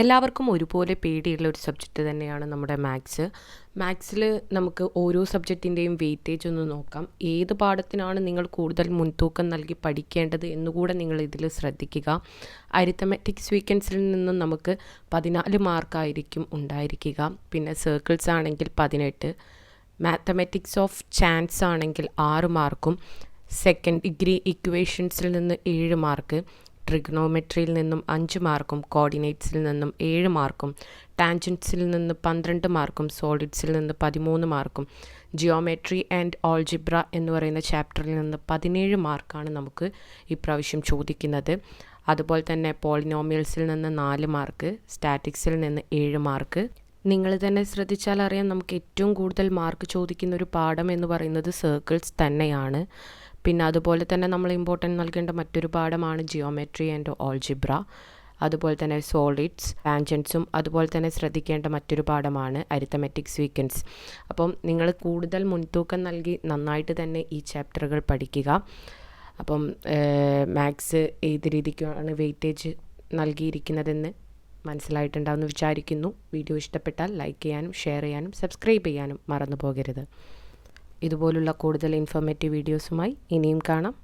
എല്ലാവർക്കും ഒരുപോലെ പേടിയുള്ള ഒരു സബ്ജക്റ്റ് തന്നെയാണ് നമ്മുടെ മാത്സ്. മാത്സിൽ നമുക്ക് ഓരോ സബ്ജക്റ്റിൻ്റെയും വെയിറ്റേജ് ഒന്ന് നോക്കാം. ഏത് പാഠത്തിനാണ് നിങ്ങൾ കൂടുതൽ മുൻതൂക്കം നൽകി പഠിക്കേണ്ടത് എന്നുകൂടെ നിങ്ങൾ ഇതിൽ ശ്രദ്ധിക്കുക. അരിത്തമെറ്റിക് സീക്വൻസിൽ നിന്നും നമുക്ക് 14 മാർക്കായിരിക്കും ഉണ്ടായിരിക്കുക. പിന്നെ സർക്കിൾസ് ആണെങ്കിൽ 18, മാത്തമാറ്റിക്സ് ഓഫ് ചാൻസ് ആണെങ്കിൽ 6 മാർക്കും, സെക്കൻഡ് ഡിഗ്രി ഇക്വേഷൻസിൽ നിന്ന് 7 മാർക്ക്, ട്രിഗ്നോമെട്രിയിൽ നിന്നും 5 മാർക്കും, കോർഡിനേറ്റ്സിൽ നിന്നും 7 മാർക്കും, ടാൻജൻസിൽ നിന്ന് 12 മാർക്കും, സോളിഡ്സിൽ നിന്ന് 13 മാർക്കും, ജിയോമെട്രി ആൻഡ് ഓൾജിബ്ര എന്ന് പറയുന്ന ചാപ്റ്ററിൽ നിന്ന് 17 മാർക്കാണ് നമുക്ക് ഇപ്രാവശ്യം ചോദിക്കുന്നത്. അതുപോലെ തന്നെ പോളിനോമിയൽസിൽ നിന്ന് 4 മാർക്ക്, സ്റ്റാറ്റിക്സിൽ നിന്ന് 7 മാർക്ക്. നിങ്ങൾ തന്നെ ശ്രദ്ധിച്ചാൽ അറിയാം, നമുക്ക് ഏറ്റവും കൂടുതൽ മാർക്ക് ചോദിക്കുന്ന ഒരു പാഠം എന്ന് പറയുന്നത് സർക്കിൾസ് തന്നെയാണ്. പിന്നെ അതുപോലെ തന്നെ നമ്മൾ ഇമ്പോർട്ടൻറ്റ് നൽകേണ്ട മറ്റൊരു പാഠമാണ് ജിയോമെട്രി ആൻഡ് ഓൾജിബ്ര. അതുപോലെ തന്നെ സോളിഡ്സ്, ടാൻജൻസും അതുപോലെ തന്നെ ശ്രദ്ധിക്കേണ്ട മറ്റൊരു പാഠമാണ് അരിത്തമെറ്റിക് സീക്വൻസ്. അപ്പം നിങ്ങൾ കൂടുതൽ മുൻതൂക്കം നൽകി നന്നായിട്ട് തന്നെ ഈ ചാപ്റ്ററുകൾ പഠിക്കുക. അപ്പം മാത്സ് ഏത് രീതിക്കാണ് വെയിറ്റേജ് നൽകിയിരിക്കുന്നതെന്ന് മനസ്സിലായിട്ടുണ്ടാവുമെന്ന് വിചാരിക്കുന്നു. വീഡിയോ ഇഷ്ടപ്പെട്ടാൽ ലൈക്ക് ചെയ്യാനും ഷെയർ ചെയ്യാനും സബ്സ്ക്രൈബ് ചെയ്യാനും മറന്നു പോകരുത്. ഇതുപോലുള്ള കൂടുതൽ ഇൻഫോർമേറ്റീവ് വീഡിയോസുമായി ഇനിയും കാണാം.